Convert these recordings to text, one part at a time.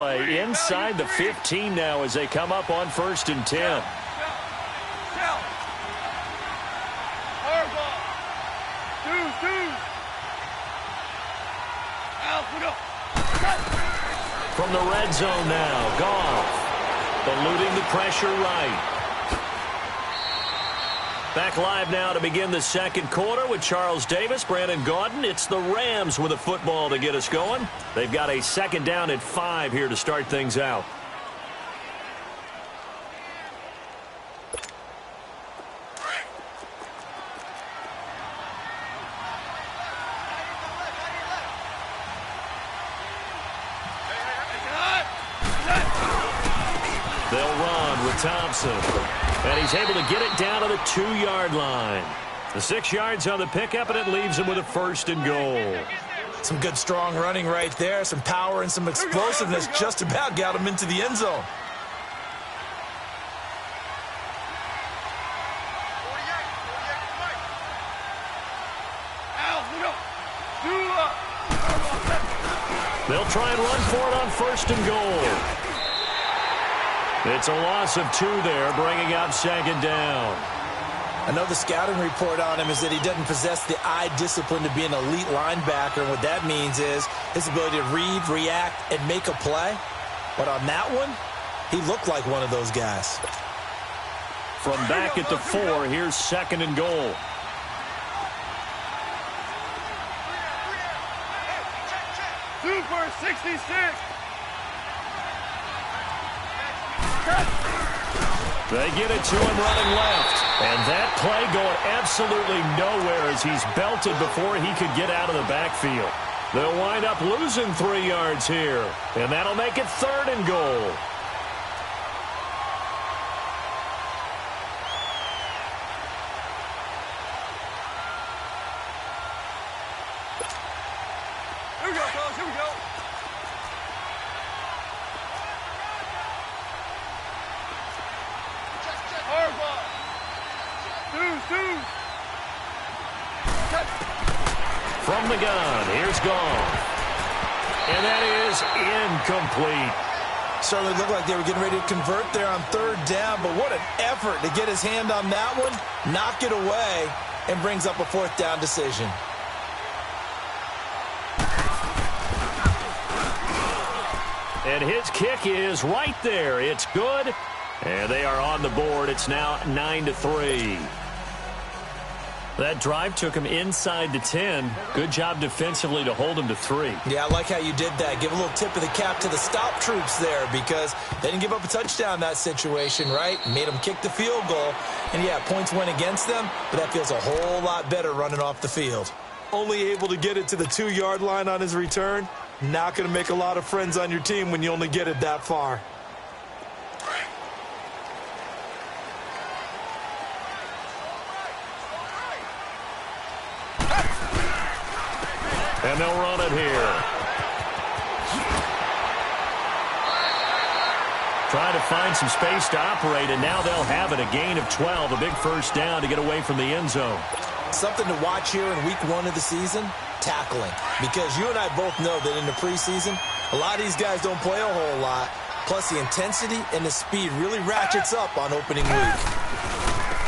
Inside the 15 now as they come up on 1st and 10. From the red zone now, Goff eluding the pressure right. Back live now to begin the second quarter with Charles Davis, Brandon Gaudin. It's the Rams with a football to get us going. They've got a 2nd down at 5 here to start things out. They'll run with Thompson. And he's able to get it down to the 2-yard line. The 6 yards on the pickup, and it leaves him with a 1st and goal. Some good, strong running right there. Some power and some explosiveness just about got him into the end zone. They'll try and run for it on 1st and goal. It's a loss of 2 there, bringing up 2nd down. I know the scouting report on him is that he doesn't possess the eye discipline to be an elite linebacker. And what that means is his ability to read, react, and make a play. But on that one, he looked like one of those guys. From back at the 4, here's 2nd and goal. Super 66. They get it to him running left. And that play going absolutely nowhere as he's belted before he could get out of the backfield. They'll wind up losing 3 yards here. And that'll make it 3rd and goal. Here we go, fellas. Here we go. From the gun, here's Goff. And that is incomplete. Certainly looked like they were getting ready to convert there on 3rd down, but what an effort to get his hand on that one, knock it away, and brings up a 4th down decision. And his kick is right there. It's good. And they are on the board. It's now 9-3. That drive took him inside the 10. Good job defensively to hold him to 3. Yeah, I like how you did that. Give a little tip of the cap to the stop troops there because they didn't give up a touchdown in that situation, right? Made them kick the field goal. And, yeah, points went against them, but that feels a whole lot better running off the field. Only able to get it to the 2-yard line on his return. Not going to make a lot of friends on your team when you only get it that far. And they'll run it here. Trying to find some space to operate, and now they'll have it. A gain of 12, a big 1st down to get away from the end zone. Something to watch here in week 1 of the season, tackling. Because you and I both know that in the preseason, a lot of these guys don't play a whole lot. Plus the intensity and the speed really ratchets up on opening week.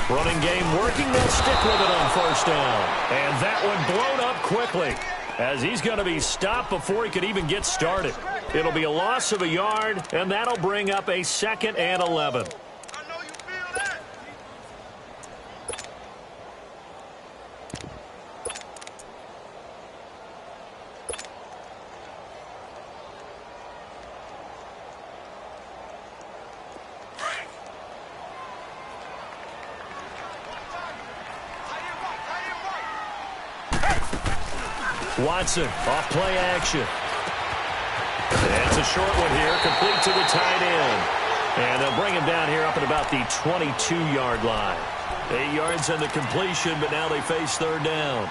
Running game working, they'll stick with it on 1st down. And that one blown up quickly, as he's going to be stopped before he could even get started. It'll be a loss of a yard, and that'll bring up a 2nd and 11. Watson, off play action. It's a short one here, complete to the tight end. And they'll bring him down here up at about the 22-yard line. 8 yards on the completion, but now they face 3rd down.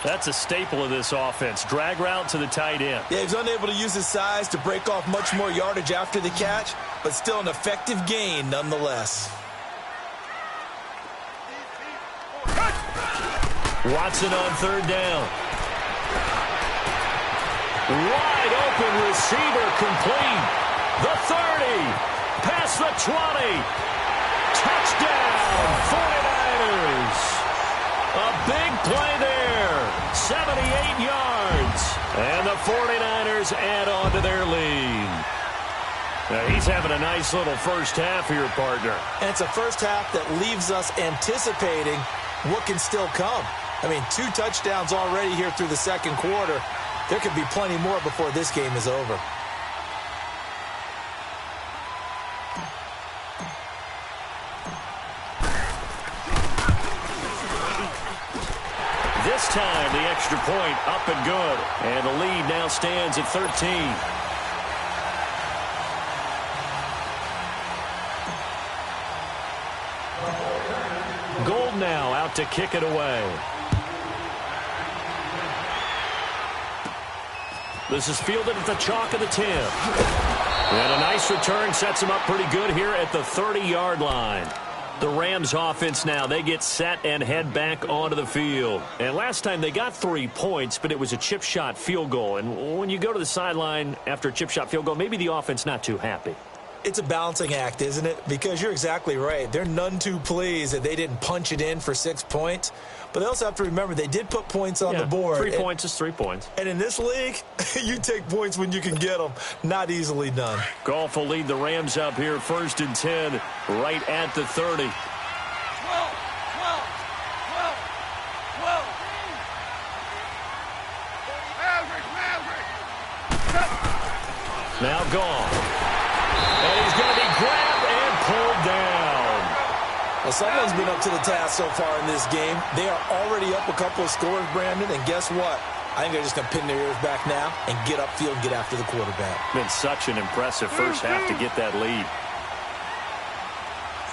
That's a staple of this offense. Drag route to the tight end. Yeah, he's unable to use his size to break off much more yardage after the catch, but still an effective gain nonetheless. Watson on 3rd down. Wide open receiver complete. across the 20. Touchdown, 49ers. A big play there, 78 yards. And the 49ers add on to their lead. Now he's having a nice little first half here, partner. And it's a first half that leaves us anticipating what can still come. I mean, 2 touchdowns already here through the second quarter. There could be plenty more before this game is over. This time, the extra point up and good. And the lead now stands at 13. Gold now out to kick it away. This is fielded at the chalk of the 10. And a nice return sets him up pretty good here at the 30-yard line. The Rams offense now, they get set and head back onto the field. And last time they got 3 points, but it was a chip shot field goal. And when you go to the sideline after a chip shot field goal, maybe the offense not too happy. It's a balancing act, isn't it? Because you're exactly right. They're none too pleased that they didn't punch it in for 6 points. But they also have to remember they did put points on the board. 3 points is 3 points. And in this league, you take points when you can get them. Not easily done. Goff will lead the Rams up here 1st and 10 right at the 30. 12. Maverick. Now Goff. And he's going to be grabbed and pulled down. Well, someone's been up to the task so far in this game. They are already up a couple of scores, Brandon, and guess what? I think they're just going to pin their ears back now and get upfield and get after the quarterback. Been such an impressive first half to get that lead.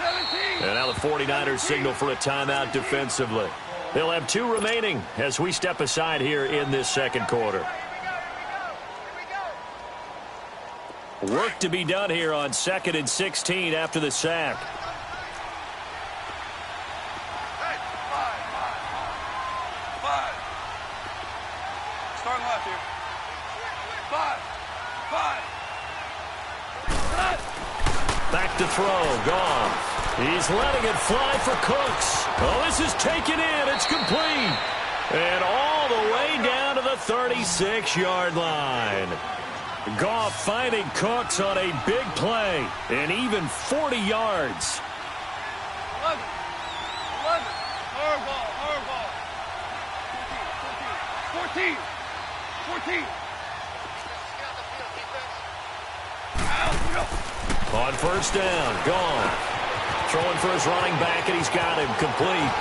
17. And now the 49ers signal for a timeout defensively. They'll have 2 remaining as we step aside here in this second quarter. Work to be done here on 2nd and 16 after the sack. Hey, 5. Starting left here. 5. Back to throw. Gone. He's letting it fly for Cooks. Oh, this is taken in. It's complete. And all the way down to the 36-yard line. Goff finding Cooks on a big play. And even 40 yards. 11. Hard ball. 14. On first down, gone. Throwing for his running back, and he's got him complete.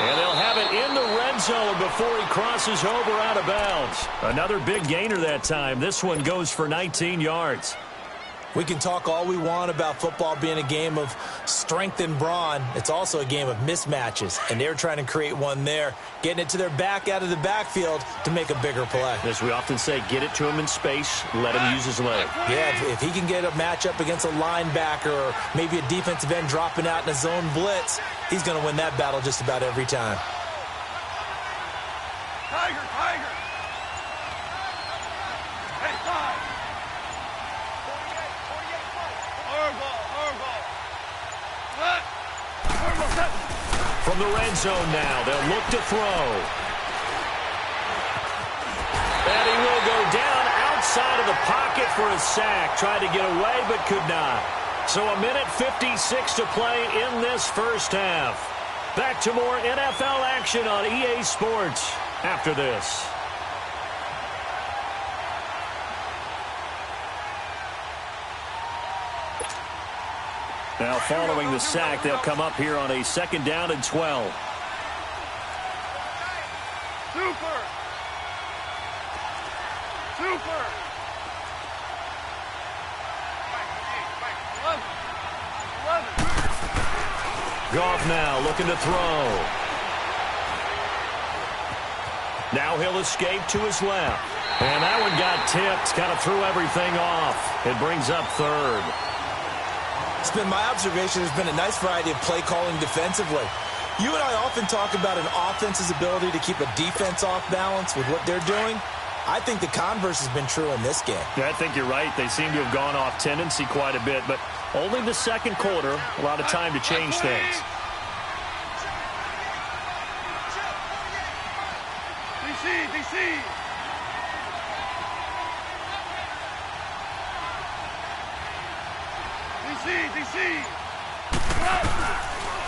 And they'll have it in the red zone before he crosses over out of bounds. Another big gainer that time. This one goes for 19 yards. We can talk all we want about football being a game of strength and brawn. It's also a game of mismatches, and they're trying to create one there, getting it to their back out of the backfield to make a bigger play. As we often say, get it to him in space, let him use his leg. Yeah, if he can get a matchup against a linebacker or maybe a defensive end dropping out in a zone blitz, he's going to win that battle just about every time. Tiger. Hey, 5. From the red zone now, they'll look to throw. And he will go down outside of the pocket for a sack. Tried to get away, but could not. So a minute 56 to play in this first half. Back to more NFL action on EA Sports after this. Now following the sack, they'll come up here on a 2nd down and 12. Super. Goff now looking to throw. Now he'll escape to his left. And that one got tipped, kind of threw everything off. It brings up 3rd. It's been my observation there's been a nice variety of play calling defensively. You and I often talk about an offense's ability to keep a defense off balance with what they're doing. I think the converse has been true in this game. Yeah, I think you're right. They seem to have gone off tendency quite a bit, but only the second quarter, a lot of time to change things. DC.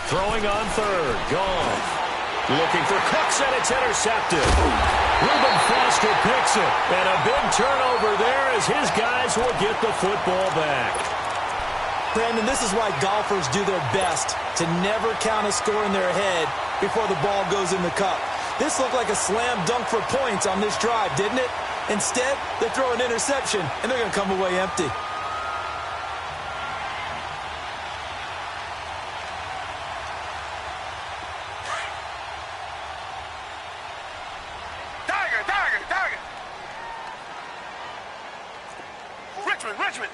Throwing on third. Gone. Looking for Cooks, and it's intercepted. Reuben Foster picks it. And a big turnover there as his guys will get the football back. Brandon, this is why golfers do their best to never count a score in their head before the ball goes in the cup. This looked like a slam dunk for points on this drive, didn't it? Instead, they throw an interception, and they're going to come away empty. Richmond.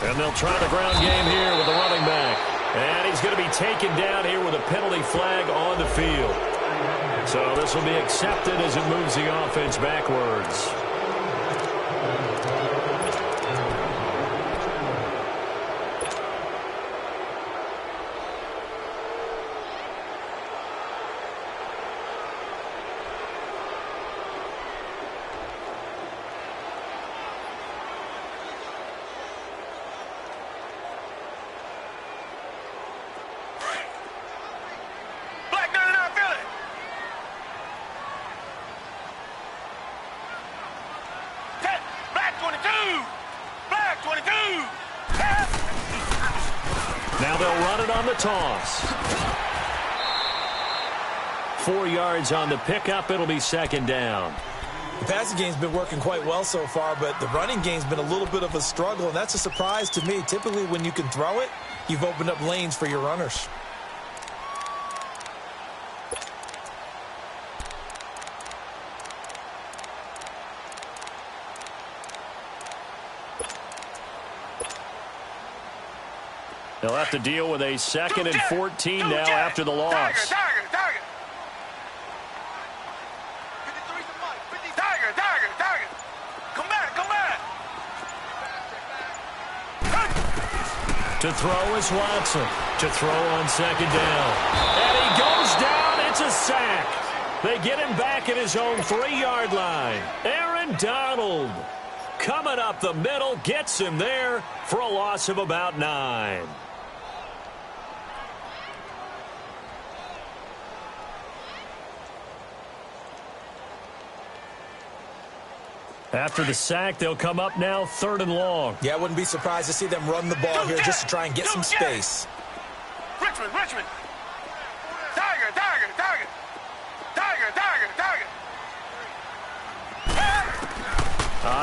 And they'll try the ground game here with the running back. And he's going to be taken down here with a penalty flag on the field. So this will be accepted as it moves the offense backwards. Now they'll run it on the toss. 4 yards on the pickup. It'll be second down. The passing game's been working quite well so far, but the running game's been a little bit of a struggle, and that's a surprise to me. Typically, when you can throw it, you've opened up lanes for your runners. They'll have to deal with a 2nd and 14 now after the loss. Tiger. Come back. To throw is Watson. To throw on second down. And he goes down. It's a sack. They get him back at his own 3-yard line. Aaron Donald coming up the middle, gets him there for a loss of about 9. After the sack, they'll come up now 3rd and long. Yeah, I wouldn't be surprised to see them run the ball here just to try and get some space. Richmond. Tiger.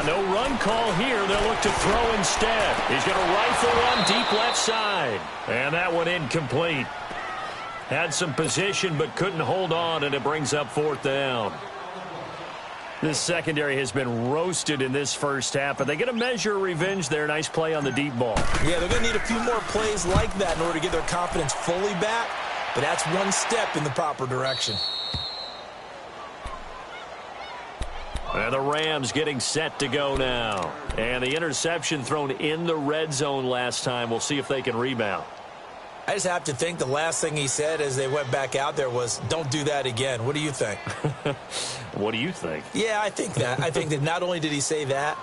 No run call here. They'll look to throw instead. He's going to rifle one deep left side. And that one incomplete. Had some position but couldn't hold on, and it brings up 4th down. This secondary has been roasted in this first half, but they get a measure of revenge there. Nice play on the deep ball. Yeah, they're going to need a few more plays like that in order to get their confidence fully back, but that's one step in the proper direction. And the Rams getting set to go now. And the interception thrown in the red zone last time. We'll see if they can rebound. I just have to think the last thing he said as they went back out there was, don't do that again. What do you think? What do you think? Yeah, I think that. I think that not only did he say that,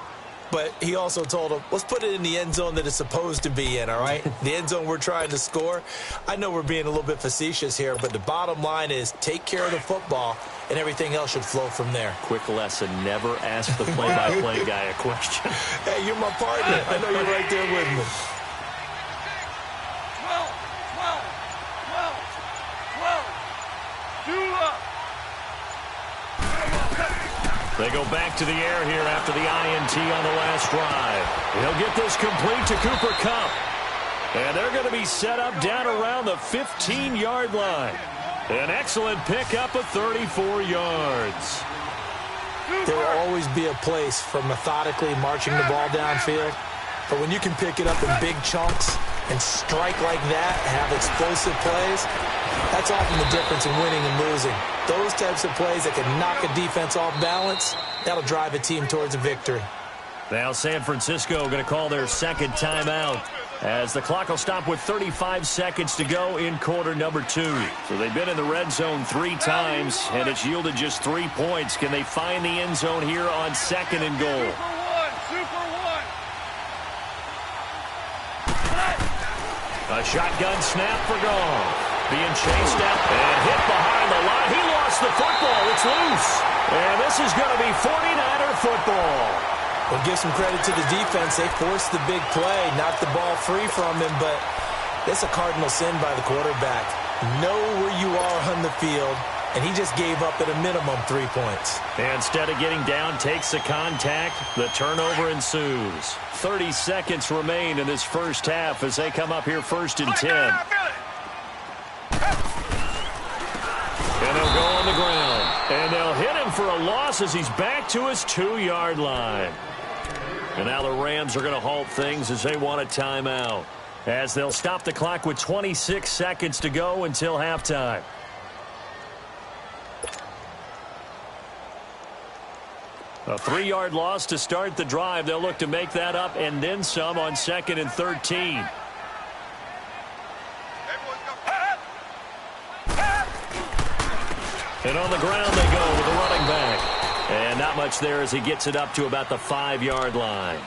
but he also told him, let's put it in the end zone that it's supposed to be in, all right? The end zone we're trying to score. I know we're being a little bit facetious here, but the bottom line is take care of the football, and everything else should flow from there. Quick lesson, never ask the play-by-play guy a question. Hey, you're my partner. I know you're right there with me. 12. They go back to the air here after the INT on the last drive. He'll get this complete to Cooper Kupp. And they're going to be set up down around the 15-yard line. An excellent pickup of 34 yards. There will always be a place for methodically marching the ball downfield. But when you can pick it up in big chunks, and strike like that, have explosive plays, that's often the difference in winning and losing. Those types of plays that can knock a defense off balance, that'll drive a team towards a victory. Now San Francisco going to call their second timeout as the clock will stop with 35 seconds to go in quarter number 2. So they've been in the red zone 3 times, and it's yielded just 3 points. Can they find the end zone here on second and goal? A shotgun snap for Goff. Being chased out and hit behind the line. He lost the football. It's loose. And this is going to be 49er football. Well, give some credit to the defense. They forced the big play, knocked the ball free from him, but it's a cardinal sin by the quarterback. Know where you are on the field, and he just gave up at a minimum 3 points. And instead of getting down, takes the contact. The turnover ensues. 30 seconds remain in this first half as they come up here first and 10. And they'll go on the ground. And they'll hit him for a loss as he's back to his 2-yard line. And now the Rams are going to halt things as they want a timeout, as they'll stop the clock with 26 seconds to go until halftime. A 3-yard loss to start the drive. They'll look to make that up and then some on second and 13. And on the ground they go with the running back. And not much there as he gets it up to about the 5-yard line.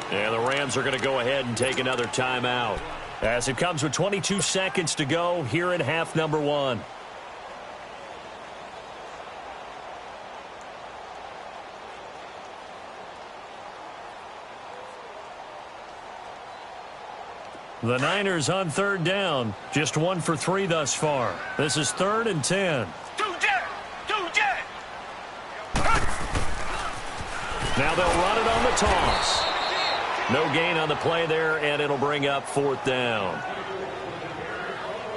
And the Rams are going to go ahead and take another timeout, as it comes with 22 seconds to go here in half number 1. The Niners on third down. Just 1 for 3 thus far. This is 3rd and 10. Now they'll run it on the toss. No gain on the play there, and it'll bring up 4th down.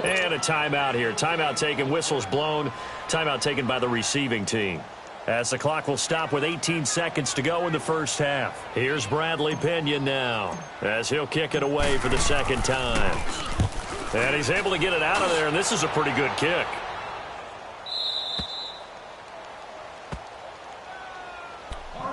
And a timeout here. Timeout taken, whistles blown. Timeout taken by the receiving team, as the clock will stop with 18 seconds to go in the first half. Here's Bradley Pinion now, as he'll kick it away for the second time. And he's able to get it out of there, and this is a pretty good kick.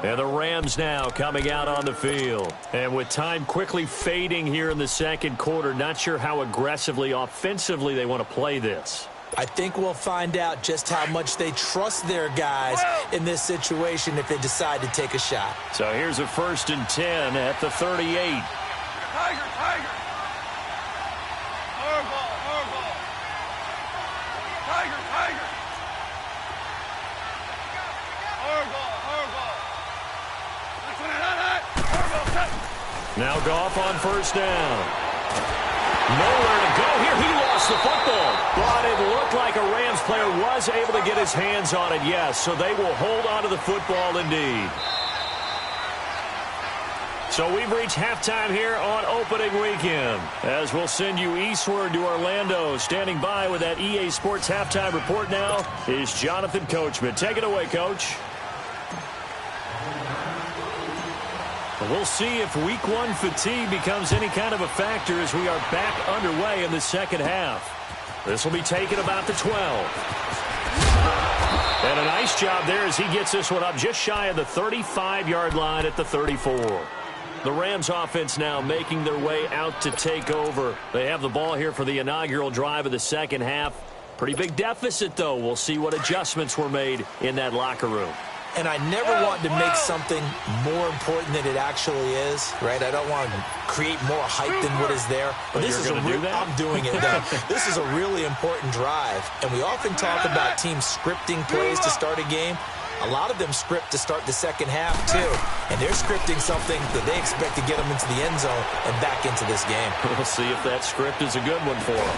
And the Rams now coming out on the field. And with time quickly fading here in the second quarter, not sure how aggressively, offensively they want to play this. I think we'll find out just how much they trust their guys in this situation if they decide to take a shot. So here's a 1st and 10 at the 38. Tiger. Hardball. Tiger. Now Goff on 1st down. Nowhere to go here. He lost the football. But it looked like a Rams player was able to get his hands on it, yes. So they will hold on to the football indeed. So we've reached halftime here on opening weekend, as we'll send you eastward to Orlando. Standing by with that EA Sports halftime report now is Jonathan Coachman. Take it away, Coach. We'll see if week 1 fatigue becomes any kind of a factor as we are back underway in the second half. This will be taken about the 12. And a nice job there as he gets this one up just shy of the 35-yard line at the 34. The Rams offense now making their way out to take over. They have the ball here for the inaugural drive of the second half. Pretty big deficit, though. We'll see what adjustments were made in that locker room. And I never want to make something more important than it actually is, right? I don't want to create more hype than what is there. But this is I'm doing it, though. This is a really important drive. And we often talk about teams scripting plays to start a game. A lot of them script to start the second half, too. And they're scripting something that they expect to get them into the end zone and back into this game. We'll see if that script is a good one for them.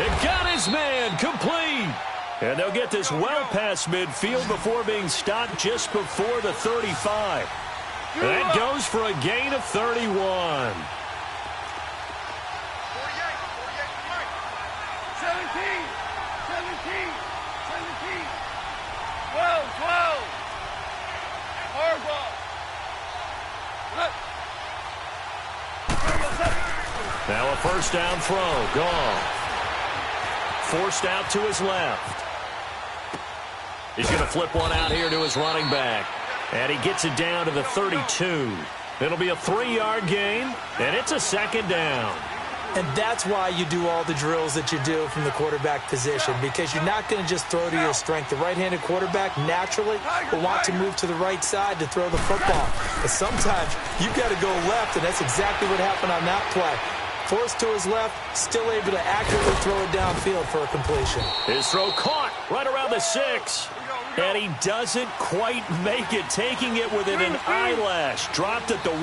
It got his man complete. And they'll get this well past midfield before being stopped just before the 35. That goes for a gain of 31. 48. 12. Hardball. Now a first down throw. Goff. Forced out to his left. He's going to flip one out here to his running back. And he gets it down to the 32. It'll be a 3-yard gain, and it's a second down. And that's why you do all the drills that you do from the quarterback position, because you're not going to just throw to your strength. The right-handed quarterback naturally will want to move to the right side to throw the football. But sometimes you've got to go left, and that's exactly what happened on that play. Forced to his left, still able to accurately throw it downfield for a completion. His throw caught right around the 6. And he doesn't quite make it, taking it within an eyelash. Dropped at the 1.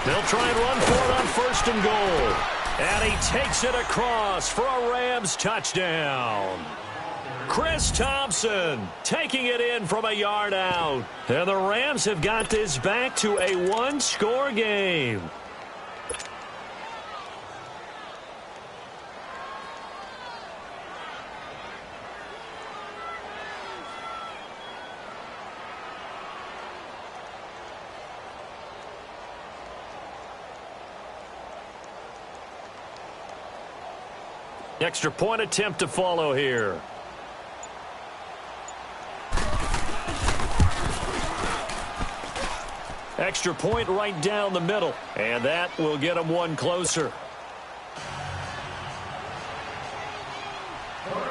They'll try and run for it on first and goal. And he takes it across for a Rams touchdown. Chris Thompson taking it in from a yard out. And the Rams have got this back to a 1-score game. Extra point attempt to follow here. Extra point right down the middle. And that will get them one closer.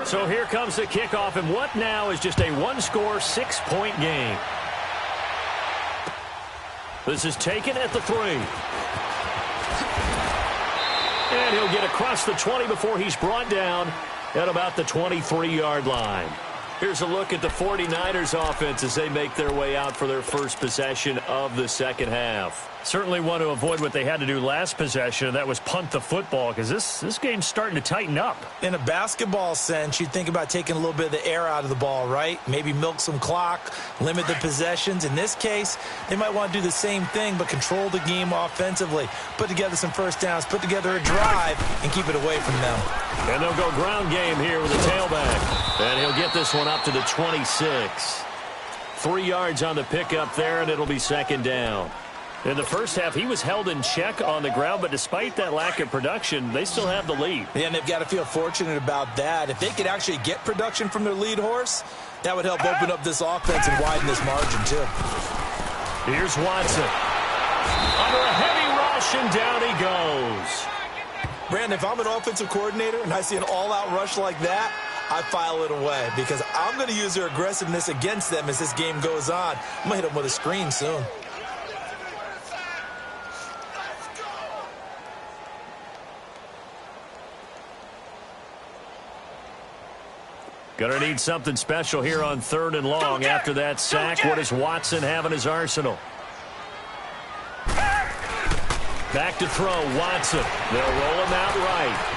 So here comes the kickoff. And what now is just a 1-score, 6-point game. This is taken at the 3. And he'll get across the 20 before he's brought down at about the 23-yard line. Here's a look at the 49ers offense as they make their way out for their first possession of the second half. Certainly want to avoid what they had to do last possession, and that was punt the football, because this game's starting to tighten up. In a basketball sense, you think about taking a little bit of the air out of the ball, right? Maybe milk some clock, limit the possessions. In this case, they might want to do the same thing, but control the game offensively. Put together some first downs, put together a drive, and keep it away from them. And they'll go ground game here with a tailback. And he'll get this one up to the 26. 3 yards on the pickup there, and it'll be second down. In the first half, he was held in check on the ground, but despite that lack of production, they still have the lead. Yeah, and they've got to feel fortunate about that. If they could actually get production from their lead horse, that would help open up this offense and widen this margin, too. Here's Watson. Under a heavy rush, and down he goes. Brandon, if I'm an offensive coordinator and I see an all-out rush like that, I file it away because I'm going to use their aggressiveness against them as this game goes on. I'm going to hit them with a screen soon. Gonna need something special here on 3rd and long. After that sack, what does Watson have in his arsenal? Back to throw, Watson. They'll roll him out right.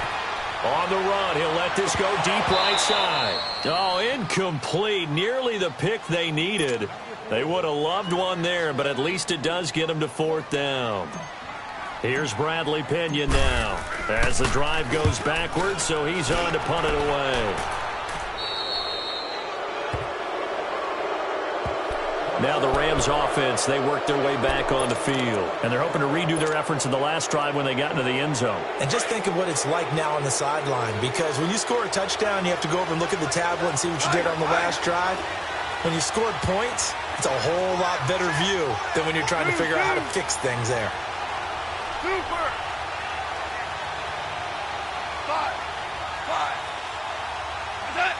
On the run, he'll let this go deep right side. Oh, incomplete. Nearly the pick they needed. They would have loved one there, but at least it does get them to 4th down. Here's Bradley Pinion now. As the drive goes backwards, so he's on to punt it away. Now the Rams offense, they work their way back on the field. And they're hoping to redo their efforts in the last drive when they got into the end zone. And just think of what it's like now on the sideline. Because when you score a touchdown, you have to go over and look at the tablet and see what you did on the last drive. When you scored points, it's a whole lot better view than when you're trying to figure out how to fix things there. Super. 5. Is that?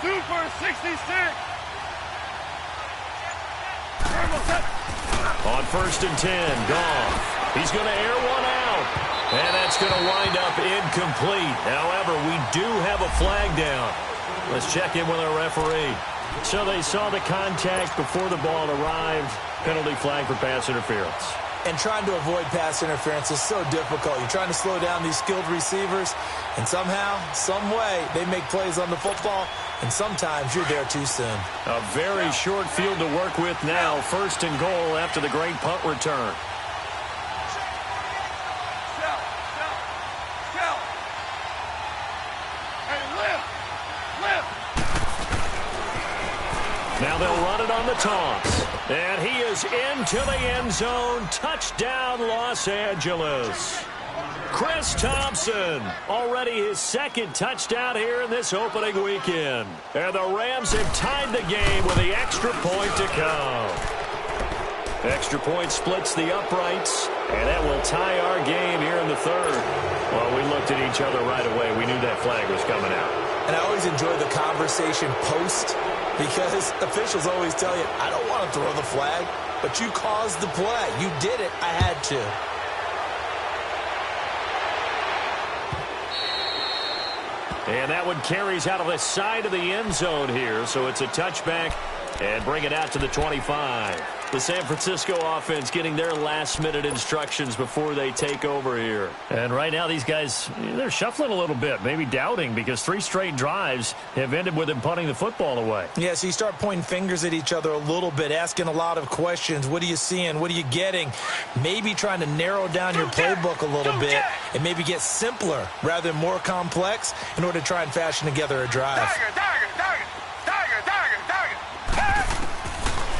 Super 66. On 1st and 10, Goff. He's going to air one out. And that's going to wind up incomplete. However, we do have a flag down. Let's check in with our referee. So they saw the contact before the ball arrived. Penalty flag for pass interference. And trying to avoid pass interference is so difficult. You're trying to slow down these skilled receivers, and somehow, some way, they make plays on the football, and sometimes you're there too soon. A very short field to work with now. 1st and goal after the great punt return. Now they'll run it on the toss. And he is into the end zone. Touchdown, Los Angeles. Chris Thompson, already his second touchdown here in this opening weekend. And the Rams have tied the game with the extra point to come. Extra point splits the uprights, and that will tie our game here in the third. Well, we looked at each other right away. We knew that flag was coming out. And I always enjoy the conversation post because officials always tell you, I don't want to throw the flag, but you caused the play. You did it. I had to. And that one carries out of the side of the end zone here, so it's a touchback and bring it out to the 25. The San Francisco offense getting their last-minute instructions before they take over here. And right now, these guys, they're shuffling a little bit, maybe doubting, because 3 straight drives have ended with them punting the football away. Yeah, so you start pointing fingers at each other a little bit, asking a lot of questions. What are you seeing? What are you getting? Maybe trying to narrow down your playbook a little bit and maybe get simpler rather than more complex in order to try and fashion together a drive.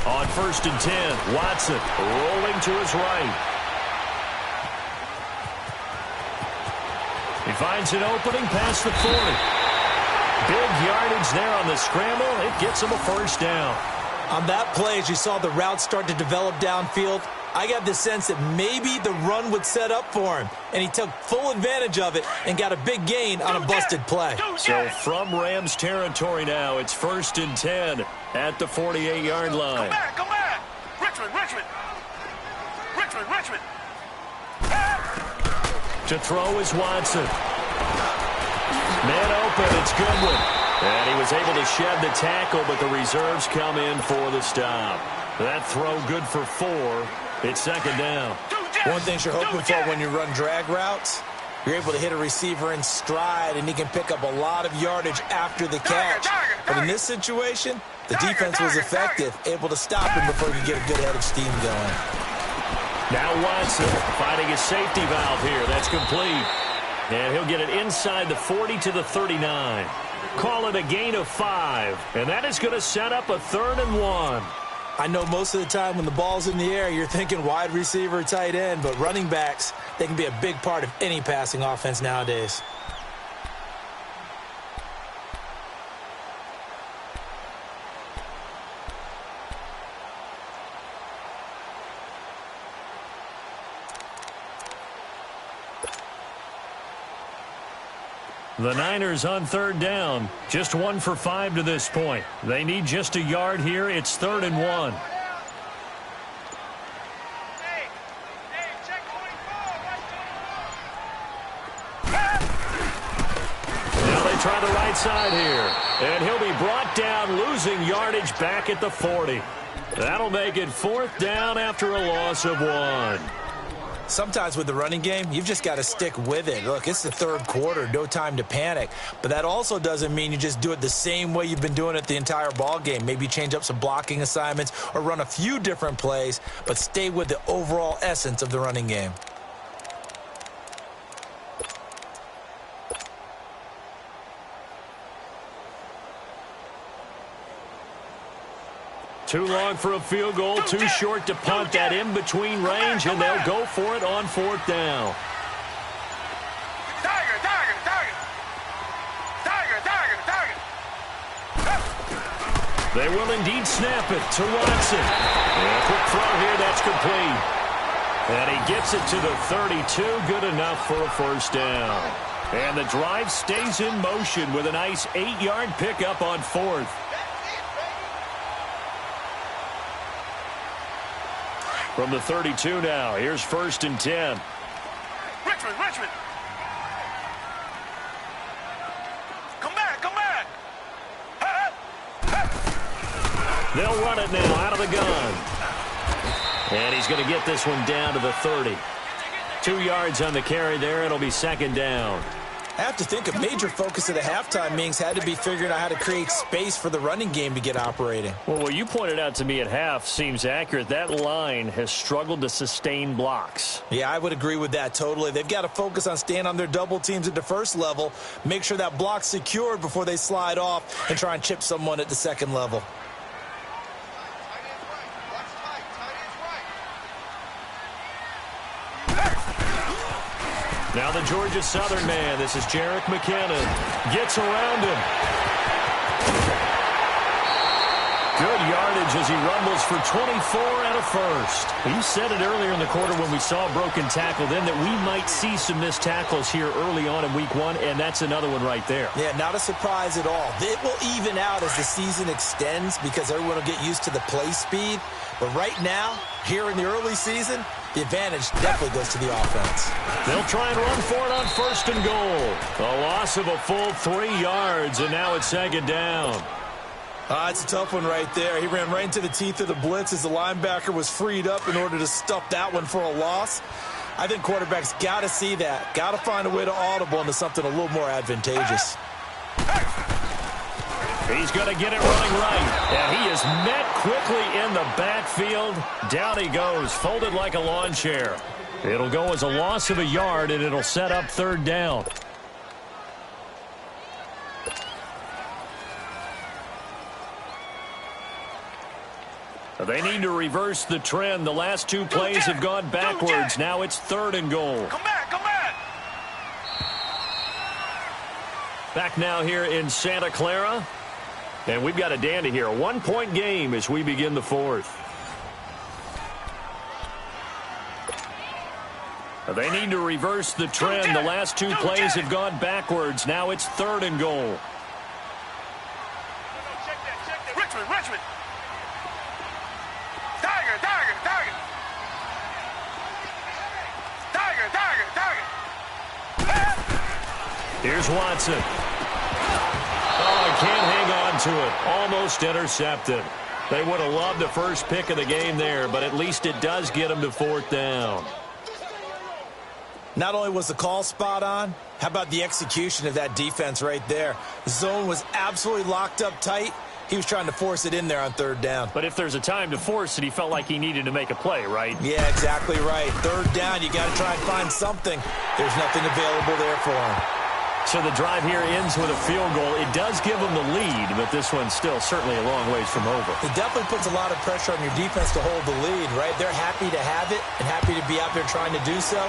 On 1st and 10, Watson rolling to his right. He finds an opening past the 40. Big yardage there on the scramble. It gets him a first down. On that play, as you saw the route start to develop downfield, I got the sense that maybe the run would set up for him, and he took full advantage of it and got a big gain on a busted play. So from Rams territory now, it's 1st and 10 at the 48-yard line. Come back. Richmond. To throw is Watson. Man open, it's Goodwin. And he was able to shed the tackle, but the reserves come in for the stop. That throw good for 4. It's 2nd down. One thing you're hoping for when you run drag routes, you're able to hit a receiver in stride, and he can pick up a lot of yardage after the catch. But in this situation, the defense was effective, able to stop him before he could get a good head of steam going. Now Watson finding his safety valve here. That's complete. And he'll get it inside the 40 to the 39. Call it a gain of 5. And that is going to set up a 3rd and 1. I know most of the time when the ball's in the air, you're thinking wide receiver, tight end, but running backs, they can be a big part of any passing offense nowadays. The Niners on 3rd down. Just 1 for 5 to this point. They need just a yard here. It's 3rd and 1. Now they try the right side here. And he'll be brought down, losing yardage back at the 40. That'll make it 4th down after a loss of 1. Sometimes with the running game, you've just got to stick with it. Look, it's the 3rd quarter, no time to panic. But that also doesn't mean you just do it the same way you've been doing it the entire ball game. Maybe change up some blocking assignments or run a few different plays, but stay with the overall essence of the running game. Too long for a field goal, too short to punt that in-between range, and they'll go for it on 4th down. They will indeed snap it to Watson. And a quick throw here, that's complete. And he gets it to the 32, good enough for a first down. And the drive stays in motion with a nice 8-yard pickup on 4th. From the 32 now, here's 1st and 10. Richmond. Come back. They'll run it now out of the gun. And he's going to get this one down to the 30. 2 yards on the carry there. It'll be 2nd down. I have to think a major focus of the halftime meetings had to be figuring out how to create space for the running game to get operating. Well, what you pointed out to me at half seems accurate. That line has struggled to sustain blocks. Yeah, I would agree with that totally. They've got to focus on staying on their double teams at the first level, make sure that block's secured before they slide off and try and chip someone at the second level. Now the Georgia Southern man, this is Jerick McKinnon, gets around him. Good yardage as he rumbles for 24 and a first. You said it earlier in the quarter when we saw a broken tackle then that we might see some missed tackles here early on in week one, and that's another one right there. Yeah, not a surprise at all. It will even out as the season extends because everyone will get used to the play speed. But right now, here in the early season, the advantage definitely goes to the offense. They'll try and run for it on 1st and goal. A loss of a full 3 yards, and now it's 2nd down. It's a tough one right there. He ran right into the teeth of the blitz as the linebacker was freed up in order to stuff that one for a loss. I think quarterbacks got to see that. Got to find a way to audible into something a little more advantageous. He's going to get it running right. And he is met quickly in the backfield. Down he goes, folded like a lawn chair. It'll go as a loss of a yard, and it'll set up 3rd down. They need to reverse the trend. The last 2 plays have gone backwards. Now it's 3rd and goal. Come back, come back. Back now here in Santa Clara. And we've got a dandy here. A 1-point game as we begin the 4th. They need to reverse the trend. The last 2 plays have gone backwards. Now it's 3rd and goal. Richmond. Tiger. Here's Watson. Oh, he can't hang on to it. Almost intercepted. They would have loved the first pick of the game there, but at least it does get them to 4th down. Not only was the call spot on, how about the execution of that defense right there? The zone was absolutely locked up tight. He was trying to force it in there on 3rd down. But if there's a time to force it, he felt like he needed to make a play, right? Yeah, exactly right. 3rd down, you got to try and find something. There's nothing available there for him. So the drive here ends with a field goal. It does give them the lead, but this one's still certainly a long ways from over. It definitely puts a lot of pressure on your defense to hold the lead, right? They're happy to have it and happy to be out there trying to do so.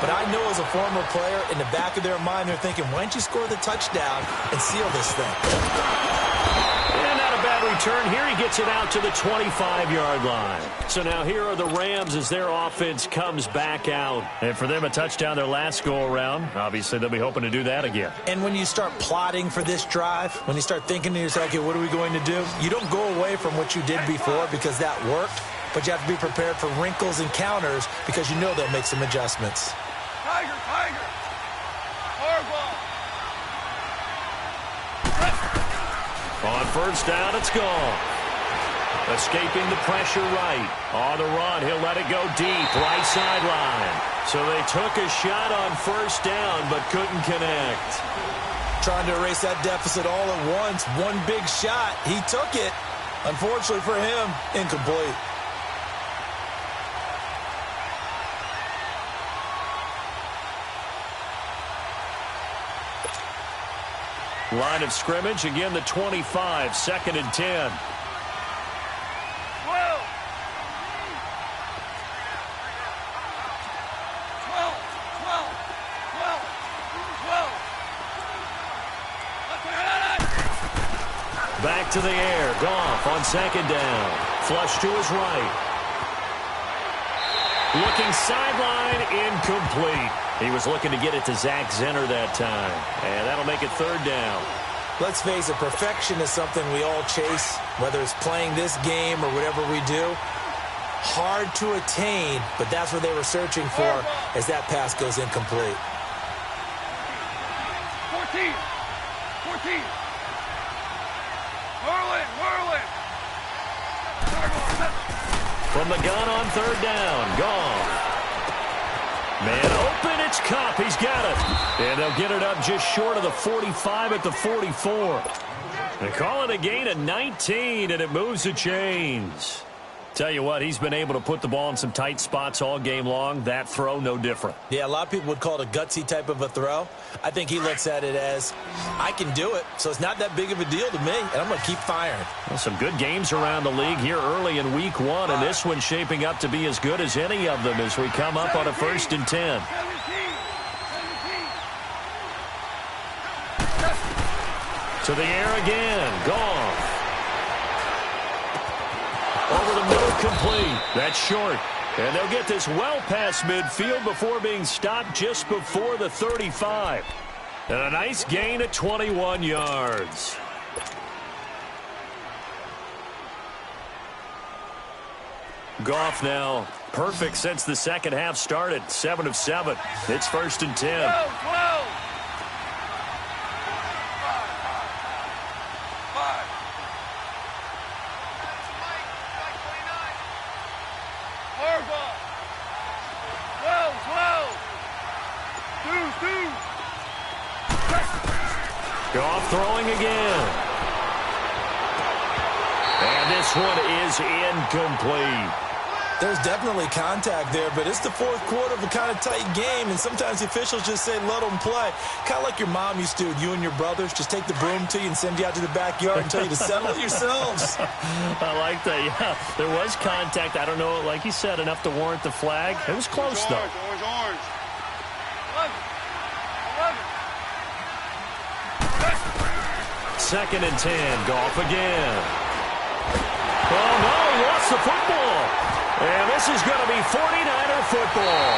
But I know as a former player, in the back of their mind, they're thinking, why don't you score the touchdown and seal this thing? And not a bad return. Here he gets it out to the 25-yard line. So now here are the Rams as their offense comes back out. And for them, a touchdown their last go-around. Obviously, they'll be hoping to do that again. And when you start plotting for this drive, when you start thinking to yourself, okay, what are we going to do? You don't go away from what you did before because that worked. But you have to be prepared for wrinkles and counters because you know they'll make some adjustments. Tiger. Hardball. On 1st down, it's gone. Escaping the pressure right. On the run, he'll let it go deep, right sideline. So they took a shot on 1st down, but couldn't connect. Trying to erase that deficit all at once. One big shot. He took it. Unfortunately for him, incomplete. Line of scrimmage, again the 25, 2nd and 10. 12. Back to the air. Goff on 2nd down. Flush to his right. Looking sideline, incomplete. He was looking to get it to Zach Zenner that time. And that'll make it 3rd down. Let's face it, perfection is something we all chase, whether it's playing this game or whatever we do. Hard to attain, but that's what they were searching for as that pass goes incomplete. 14. Whirling. From the gun on 3rd down. Goff. Man open, it's Kupp. He's got it. And they'll get it up just short of the 45 at the 44. They call it a gain of 19, and it moves the chains. Tell you what, he's been able to put the ball in some tight spots all game long. That throw, no different. Yeah, a lot of people would call it a gutsy type of a throw. I think he looks at it as, I can do it, so it's not that big of a deal to me, and I'm going to keep firing. Well, some good games around the league here early in week one, and this one's shaping up to be as good as any of them as we come up on a 1st and 10. To the air again. Goff. Over the middle, complete. That's short. And they'll get this well past midfield before being stopped just before the 35. And a nice gain of 21 yards. Goff now perfect since the second half started. 7 of 7. It's 1st and 10. Whoa. Goff throwing again. And this one is incomplete. There's definitely contact there, but it's the fourth quarter of a kind of tight game, and sometimes the officials just say, let them play. Kind of like your mom used to, you and your brothers, just take the broom to you and send you out to the backyard and tell you to settle it yourselves. I like that, yeah. There was contact. I don't know, like you said, enough to warrant the flag. It was close, though. Orange. 2nd and 10. Goff again. Oh, no, he lost the football. And this is going to be 49er football.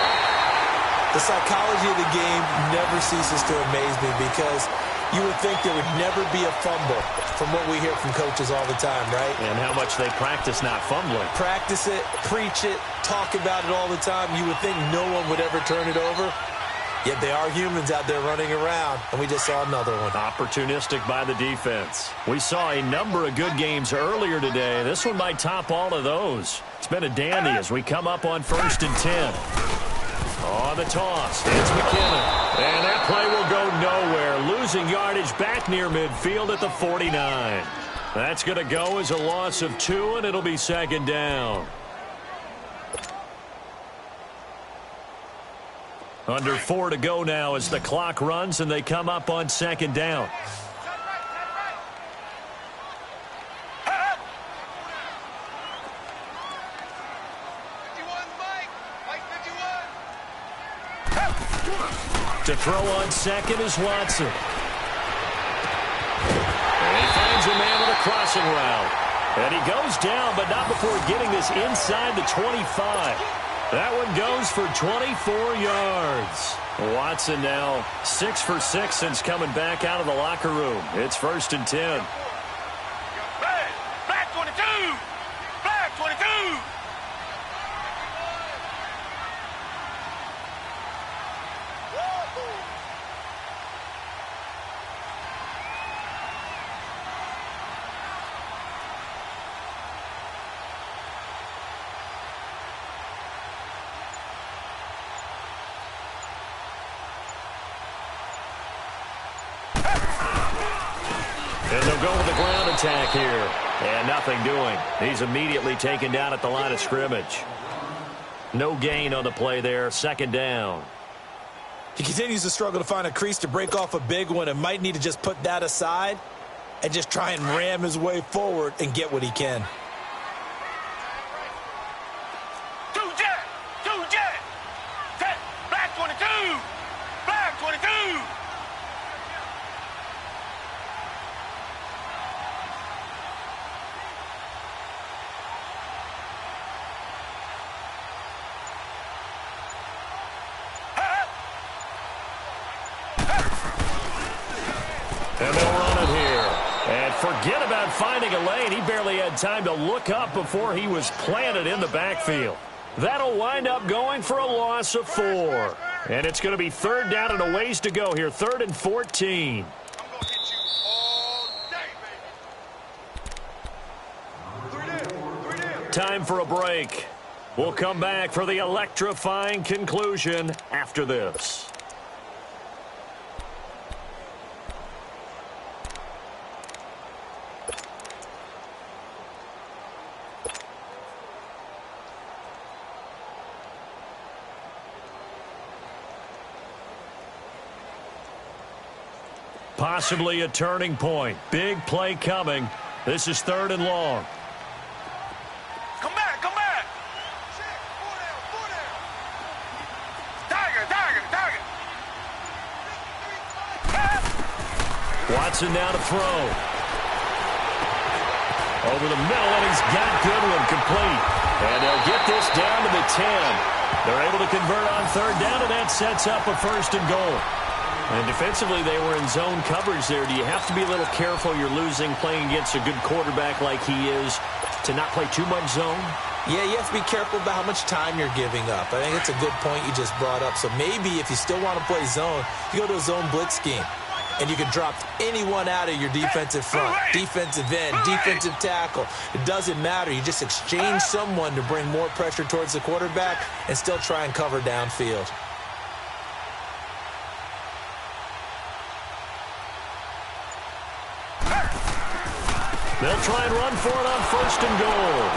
The psychology of the game never ceases to amaze me because you would think there would never be a fumble from what we hear from coaches all the time, right? And how much they practice not fumbling. Practice it, preach it, talk about it all the time. You would think no one would ever turn it over. Yet they are humans out there running around, and we just saw another one. Opportunistic by the defense. We saw a number of good games earlier today. This one might top all of those. It's been a dandy as we come up on 1st and 10. On the toss, it's McKinnon. And that play will go nowhere. Losing yardage back near midfield at the 49. That's going to go as a loss of 2, and it'll be 2nd down. Under 4 to go now as the clock runs and they come up on 2nd down. To throw on 2nd is Watson. And he finds a man with a crossing route. And he goes down, but not before getting this inside the 25. That one goes for 24 yards. Watson now 6 for 6 since coming back out of the locker room. It's 1st and 10. Black 22. Black 22. And they'll go with the ground attack here. And nothing doing. He's immediately taken down at the line of scrimmage. No gain on the play there. 2nd down. He continues to struggle to find a crease to break off a big one and might need to just put that aside and just try and ram his way forward and get what he can. Two jet. Set. Black 22. Black 22. And they'll run it here. And forget about finding a lane. He barely had time to look up before he was planted in the backfield. That'll wind up going for a loss of 4. And it's going to be 3rd down and a ways to go here. 3rd and 14. I'm going to hit you all day, baby. 3 down. Time for a break. We'll come back for the electrifying conclusion after this. Possibly a turning point. Big play coming. This is 3rd and long. Come back. Check. 4 down. Tiger. Watson now to throw. Over the middle, and he's got Goodwin complete. And they'll get this down to the 10. They're able to convert on third down, and that sets up a first and goal. And defensively, they were in zone coverage there. Do you have to be a little careful? You're losing playing against a good quarterback like he is to not play too much zone? Yeah, you have to be careful about how much time you're giving up. I think it's a good point you just brought up. So maybe if you still want to play zone, you go to a zone blitz scheme. And you can drop anyone out of your defensive front, defensive end, defensive tackle. It doesn't matter. You just exchange someone to bring more pressure towards the quarterback and still try and cover downfield. They'll try and run for it on first and goal.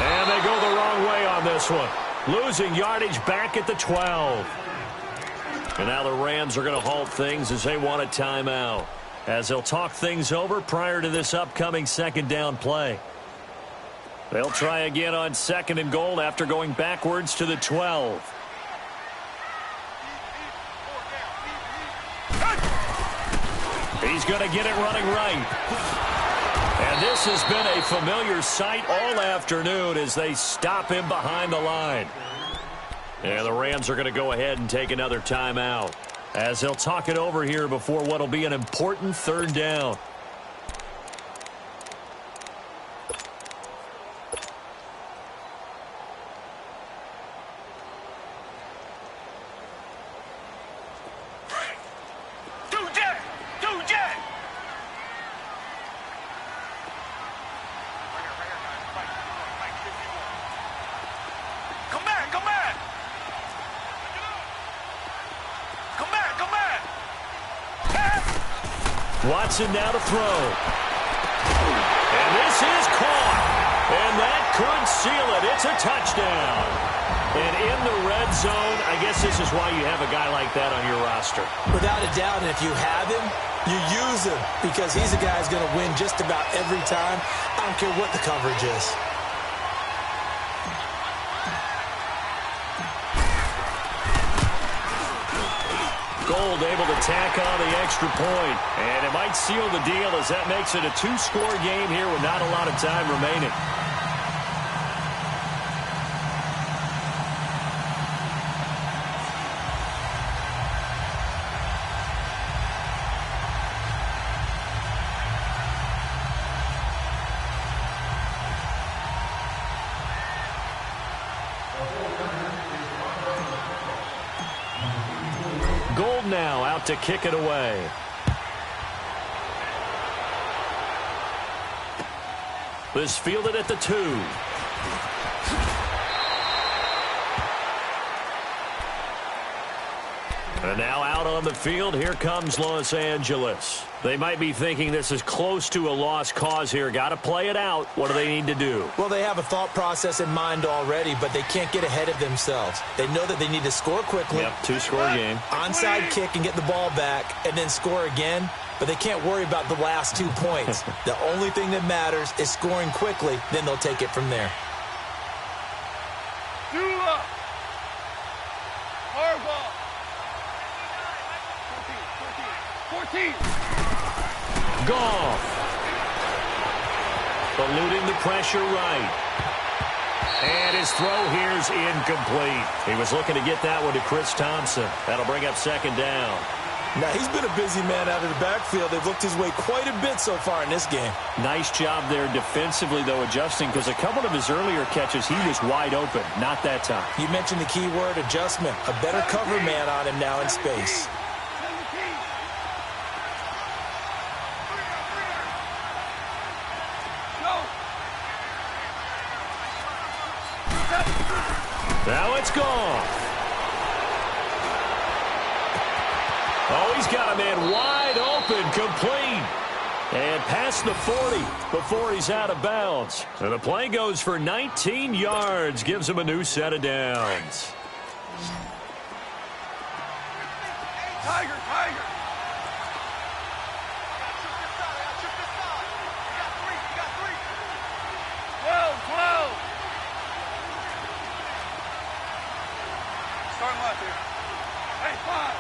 And they go the wrong way on this one. Losing yardage back at the 12. And now the Rams are going to halt things as they want a timeout, as they'll talk things over prior to this upcoming second down play. They'll try again on second and goal after going backwards to the 12. He's going to get it running right. And this has been a familiar sight all afternoon as they stop him behind the line. And the Rams are going to go ahead and take another timeout as they'll talk it over here before what will be an important third down. Watson now to throw. And this is caught. And that could seal it. It's a touchdown. And in the red zone, I guess this is why you have a guy like that on your roster. Without a doubt, and if you have him, you use him because he's a guy who's going to win just about every time. I don't care what the coverage is. Gould able to tack on the extra point. And it might seal the deal as that makes it a two-score game here with not a lot of time remaining. Gould now out to kick it away. This fielded at the 2. And now out on the field, here comes Los Angeles. They might be thinking this is close to a lost cause here. Got to play it out. What do they need to do? Well, they have a thought process in mind already, but they can't get ahead of themselves. They know that they need to score quickly. Yep, two-score game. Onside kick and get the ball back and then score again, but they can't worry about the last 2 points. The only thing that matters is scoring quickly, then they'll take it from there. 14. Goff. Eluding the pressure right. And his throw here's incomplete. He was looking to get that one to Chris Thompson. That'll bring up second down. Now, he's been a busy man out of the backfield. They've looked his way quite a bit so far in this game. Nice job there defensively, though, adjusting, because a couple of his earlier catches, he was wide open. Not that time. You mentioned the key word, adjustment. A better cover man on him now in space. Now it's gone. Oh, he's got a man wide open, complete. And past the 40 before he's out of bounds. And the play goes for 19 yards, gives him a new set of downs. Tiger. 12. Starting left here. Hey, 5.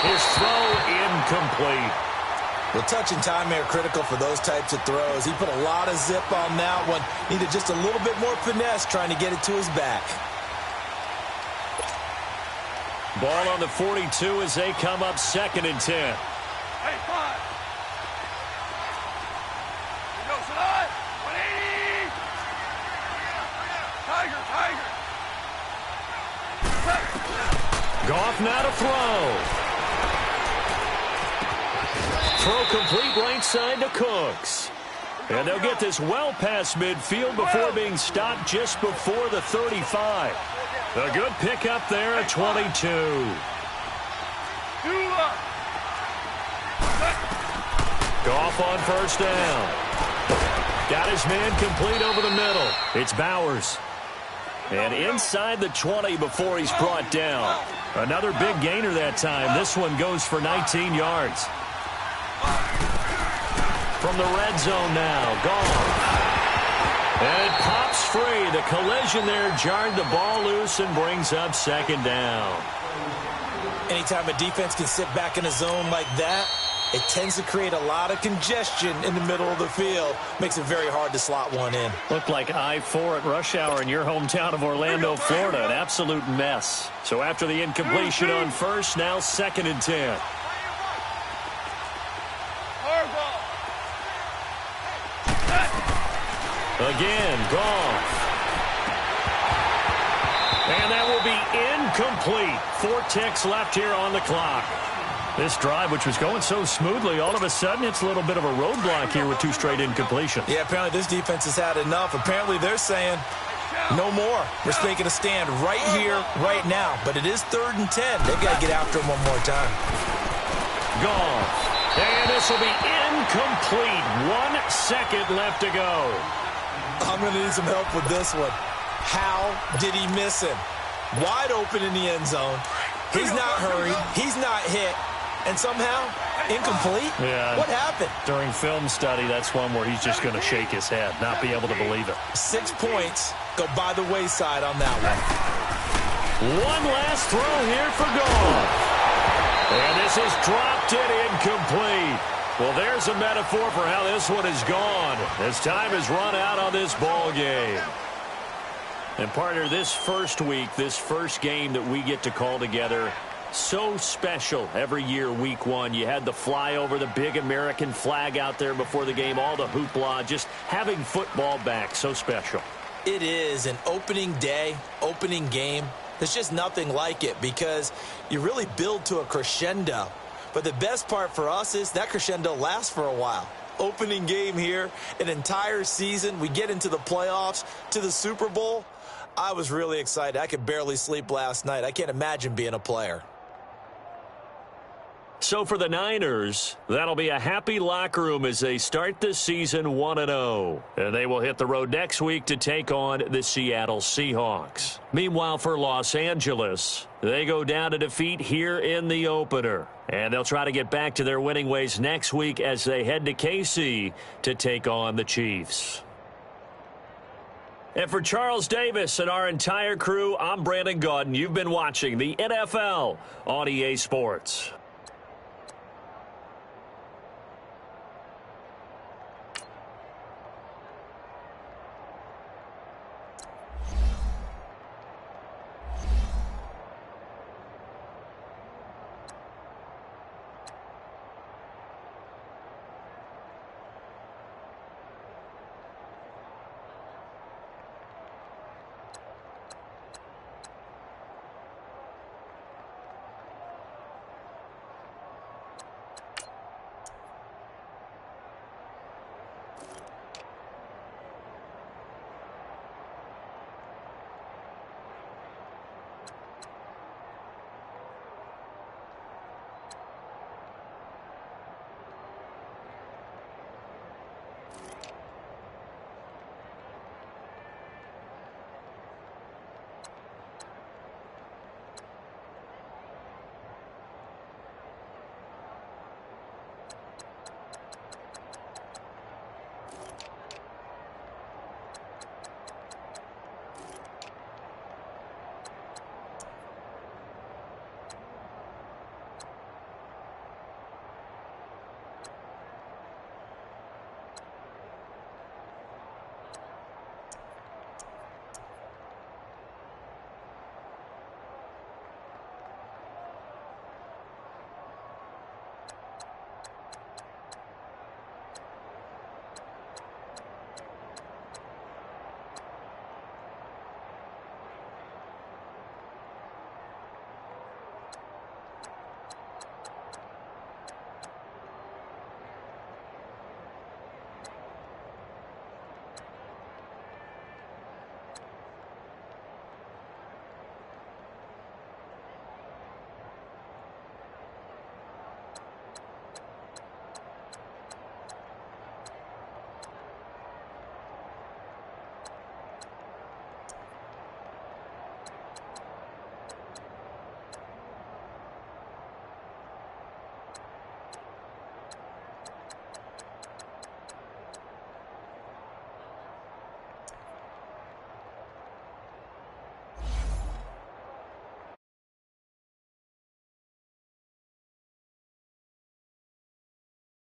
His throw incomplete. Well, touch and timing are critical for those types of throws. He put a lot of zip on that one. Needed just a little bit more finesse trying to get it to his back. Ball on the 42 as they come up 2nd and 10. Hey, 5. Here goes it on. 180. Tiger, Tiger. Goff now to throw. Throw complete right side to Cooks. And they'll get this well past midfield before being stopped just before the 35. A good pickup there at 22. Goff on 1st down. Got his man complete over the middle. It's Bowers. And inside the 20 before he's brought down. Another big gainer that time. This one goes for 19 yards. From the red zone now, Goff. And it pops free. The collision there jarred the ball loose and brings up 2nd down. Anytime a defense can sit back in a zone like that, it tends to create a lot of congestion in the middle of the field. Makes it very hard to slot one in. Looked like I-4 at rush hour in your hometown of Orlando, Florida. An absolute mess. So after the incompletion on 1st, now 2nd and 10. Again, Goff. And that will be incomplete. 4 ticks left here on the clock. This drive, which was going so smoothly, all of a sudden it's a little bit of a roadblock here with 2 straight incompletions. Yeah, apparently this defense has had enough. Apparently they're saying no more. We're making a stand right here, right now. But it is 3rd and 10. They've got to get after him one more time. Goff. And this will be incomplete. 1 second left to go. I'm going to need some help with this one. How did he miss him? Wide open in the end zone. He's not hurried. He's not hit. And somehow, incomplete? Yeah. What happened? During film study, that's one where he's just going to shake his head, not be able to believe it. 6 points go by the wayside on that one. One last throw here for Goff. And this is dropped it incomplete. Well, there's a metaphor for how this one is gone as time has run out on this ball game. And partner, this first week, this first game that we get to call together, so special every year, week 1. You had the flyover, the big American flag out there before the game, all the hoopla, just having football back, so special. It is an opening day, opening game. There's just nothing like it because you really build to a crescendo. But the best part for us is that crescendo lasts for a while. Opening game here, an entire season. We get into the playoffs, to the Super Bowl. I was really excited. I could barely sleep last night. I can't imagine being a player. So for the Niners, that'll be a happy locker room as they start this season 1-0. And they will hit the road next week to take on the Seattle Seahawks. Meanwhile, for Los Angeles, they go down to defeat here in the opener. And they'll try to get back to their winning ways next week as they head to KC to take on the Chiefs. And for Charles Davis and our entire crew, I'm Brandon Gaudin. You've been watching the NFL on EA Sports.